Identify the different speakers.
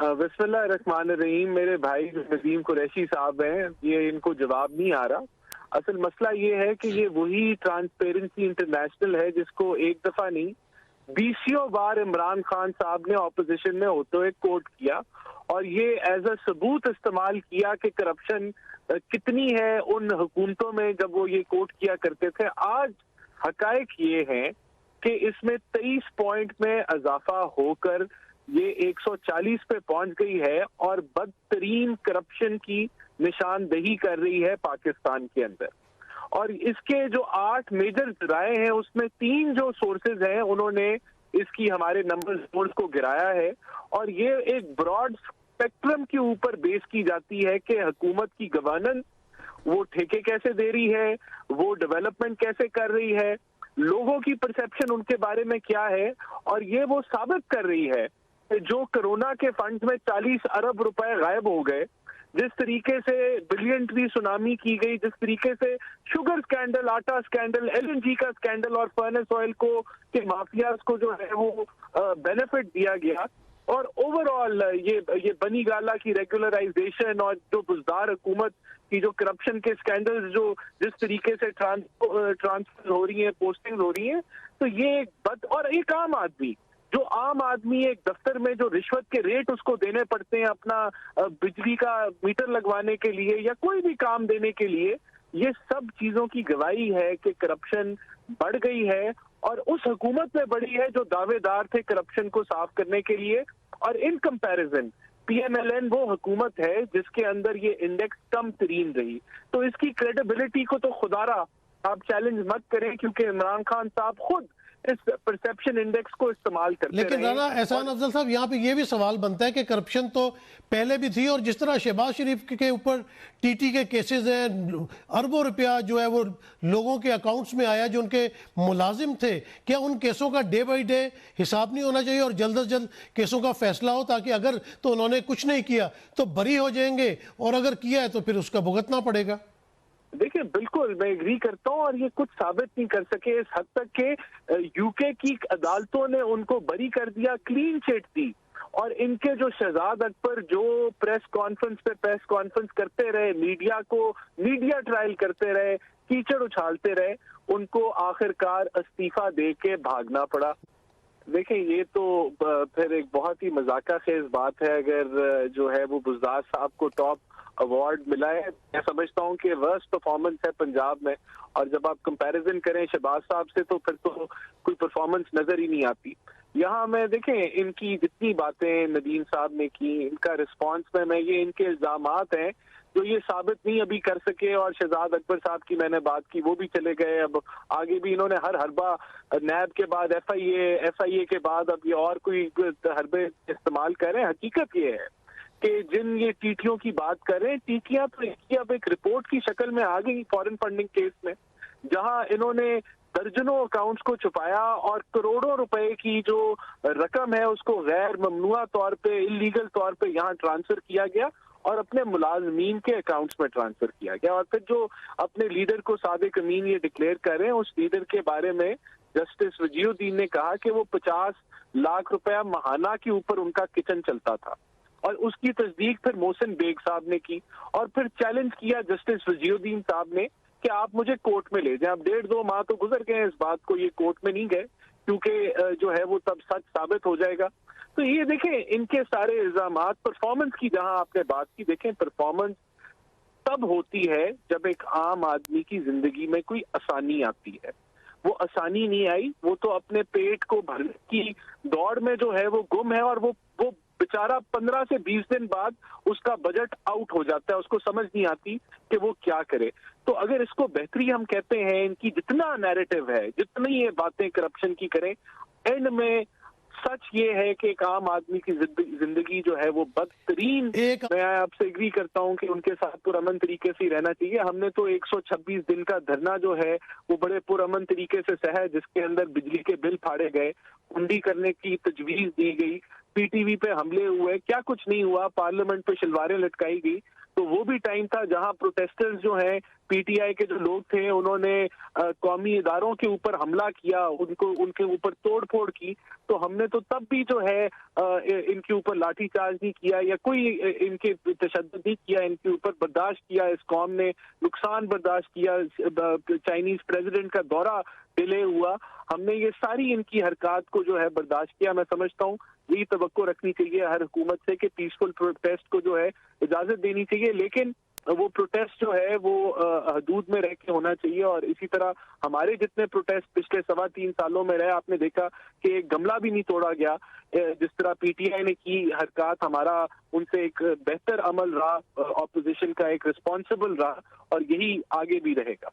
Speaker 1: बिस्मिल्लाह रहमान रहीम। मेरे भाई जो नदीम कुरैशी साहब हैं, ये इनको जवाब नहीं आ रहा। असल मसला ये है कि ये वही ट्रांसपेरेंसी इंटरनेशनल है जिसको एक दफा नहीं 20 बार इमरान खान साहब ने ऑपोजिशन में होते हुए कोट किया और ये एज अ सबूत इस्तेमाल किया कि करप्शन कितनी है उन हुकूमतों में जब वो ये कोट किया करते थे। आज हकायक ये हैं कि इसमें 23 पॉइंट में इजाफा होकर ये 140 पे पहुंच गई है और बदतरीन करप्शन की निशानदही कर रही है पाकिस्तान के अंदर। और इसके जो 8 मेजर राय हैं उसमें 3 जो सोर्सेज हैं उन्होंने इसकी हमारे नंबर को गिराया है और ये एक ब्रॉड स्पेक्ट्रम के ऊपर बेस की जाती है कि हुकूमत की गवर्नेंस, वो ठेके कैसे दे रही है, वो डेवलपमेंट कैसे कर रही है, लोगों की परसेप्शन उनके बारे में क्या है। और ये वो साबित कर रही है कि जो कोरोना के फंड में 40 अरब रुपए गायब हो गए, जिस तरीके से बिलियन ट्री सुनामी की गई, जिस तरीके से शुगर स्कैंडल, आटा स्कैंडल, एलएनजी का स्कैंडल और फर्नेस ऑयल को के माफियाज को जो है वो बेनिफिट दिया गया, और ओवरऑल ये बनी गाला की रेगुलराइजेशन और जो बुजदार हुकूमत की जो करप्शन के स्कैंडल्स जो जिस तरीके से ट्रांसफर हो रही है, पोस्टिंग हो रही है, तो ये और एक आम आदमी एक दफ्तर में जो रिश्वत के रेट उसको देने पड़ते हैं अपना बिजली का मीटर लगवाने के लिए या कोई भी काम देने के लिए, ये सब चीजों की गवाही है कि करप्शन बढ़ गई है और उस हुकूमत में बढ़ी है जो दावेदार थे करप्शन को साफ करने के लिए। और इन कंपैरिजन पीएमएलएन वो हुकूमत है जिसके अंदर ये इंडेक्स कम तरीन रही। तो इसकी क्रेडिबिलिटी को तो खुदारा आप चैलेंज मत करें, क्योंकि इमरान खान साहब खुद इस परसेप्शन इंडेक्स को इस्तेमाल करते रहे।
Speaker 2: लेकिन राना एहसान अफजल साहब, यहाँ पे ये भी सवाल बनता है कि करप्शन तो पहले भी थी, और जिस तरह शहबाज शरीफ के ऊपर टीटी के केसेस हैं, अरबों रुपया जो है वो लोगों के अकाउंट्स में आया जो उनके मुलाजिम थे, क्या उन केसों का डे बाई डे हिसाब नहीं होना चाहिए और जल्द अज जल्द केसों का फैसला हो, ताकि अगर तो उन्होंने कुछ नहीं किया तो बरी हो जाएंगे और अगर किया है तो फिर उसका भुगतना पड़ेगा?
Speaker 1: देखिए, बिल्कुल मैं एग्री करता हूँ और ये कुछ साबित नहीं कर सके इस हद तक के यूके की अदालतों ने उनको बरी कर दिया, क्लीन चिट दी, और इनके जो शहजाद अकबर जो प्रेस कॉन्फ्रेंस करते रहे, मीडिया ट्रायल करते रहे, कीचड़ उछालते रहे, उनको आखिरकार इस्तीफा दे के भागना पड़ा। देखिए, ये तो फिर एक बहुत ही मजाका खेज बात है अगर जो है वो बुज़दार साहब को टॉप अवार्ड मिला है। मैं समझता हूँ कि वर्स्ट परफॉर्मेंस है पंजाब में, और जब आप कंपैरिजन करें शहबाज साहब से तो फिर तो कोई परफॉर्मेंस नजर ही नहीं आती। यहाँ मैं देखें इनकी जितनी बातें नदीम साहब ने की, इनका रिस्पॉन्स में मैं ये इनके इल्जामात हैं जो ये साबित नहीं अभी कर सके, और शहजाद अकबर साहब की मैंने बात की, वो भी चले गए। अब आगे भी इन्होंने हर हरबा नैब के बाद एफआईए के बाद अब ये और कोई हरबे इस्तेमाल कर रहे हैं। हकीकत ये है कि जिन ये टीटियों की बात कर रहे हैं, टीटियां तो अब एक रिपोर्ट की शक्ल में आ गई फॉरेन फंडिंग केस में, जहां इन्होंने दर्जनों अकाउंट्स को छुपाया और करोड़ों रुपए की जो रकम है उसको गैर ममनुआ तौर पे, इलीगल तौर पे यहाँ ट्रांसफर किया गया और अपने मुलाजमीन के अकाउंट्स में ट्रांसफर किया गया। और फिर जो अपने लीडर को सादिक अमीन ये डिक्लेयर कर रहे हैं, उस लीडर के बारे में जस्टिस वजीउद्दीन ने कहा कि वो 50 लाख रुपया माहाना के ऊपर उनका किचन चलता था, और उसकी तस्दीक फिर मोहसिन बेग साहब ने की और फिर चैलेंज किया जस्टिस वजीउद्दीन साहब ने कि आप मुझे कोर्ट में ले जाएं। अब 1.5-2 माह तो गुजर गए इस बात को, ये कोर्ट में नहीं गए क्योंकि जो है वो तब सच साबित हो जाएगा। तो ये देखें इनके सारे इल्जामात, परफॉर्मेंस की जहां आपने बात की, देखें परफॉर्मेंस तब होती है जब एक आम आदमी की जिंदगी में कोई आसानी आती है। वो आसानी नहीं आई, वो तो अपने पेट को भरने की दौड़ में जो है वो गुम है, और वो बेचारा 15 से 20 दिन बाद उसका बजट आउट हो जाता है, उसको समझ नहीं आती कि वो क्या करे। तो अगर इसको बेहतरी हम कहते हैं, इनकी जितना नैरेटिव है, जितनी ये बातें करप्शन की करें, एंड में सच ये है कि एक आम आदमी की जिंदगी जो है वो बदतरीन। मैं आपसे एग्री करता हूं कि उनके साथ पुरअमन तरीके से ही रहना चाहिए। हमने तो 126 दिन का धरना जो है वो बड़े पुरअमन तरीके से सहा, जिसके अंदर बिजली के बिल फाड़े गए, हुंडी करने की तजवीज दी गई, पीटीवी पे हमले हुए, क्या कुछ नहीं हुआ, पार्लियामेंट पे शलवारें लटकाई गई। तो वो भी टाइम था जहां प्रोटेस्टर्स जो हैं پی ٹی آئی کے جو لوگ تھے انہوں نے قومی اداروں کے اوپر حملہ کیا، ان کے اوپر توڑ پھوڑ کی، تو ہم نے تو تب بھی جو ہے ان کے اوپر لاٹھی چارج نہیں کیا یا کوئی ان کے تشدد نہیں کیا، ان کے اوپر برداشت کیا، اس قوم نے نقصان برداشت کیا، چائنیز پریزیڈنٹ کا دورہ ڈیلے ہوا، ہم نے یہ ساری ان کی حرکات کو جو ہے برداشت کیا۔ میں سمجھتا ہوں یہی توقع رکھنی چاہیے ہر حکومت سے کہ پیسفل پروٹیسٹ کو جو ہے اجازت دینی چاہیے، لیکن وہ پروٹیسٹ جو ہے وہ حدود میں رہ کے ہونا چاہیے۔ اور اسی طرح ہمارے جتنے پروٹیسٹ پچھلے 3.25 سالوں میں رہے، آپ نے دیکھا کہ ایک گملہ بھی نہیں توڑا گیا، جس طرح پی ٹی آئی نے کی حرکات، ہمارا ان سے ایک بہتر عمل رہا، اپوزیشن کا ایک رسپانسبل رہا، اور یہی آگے بھی رہے گا۔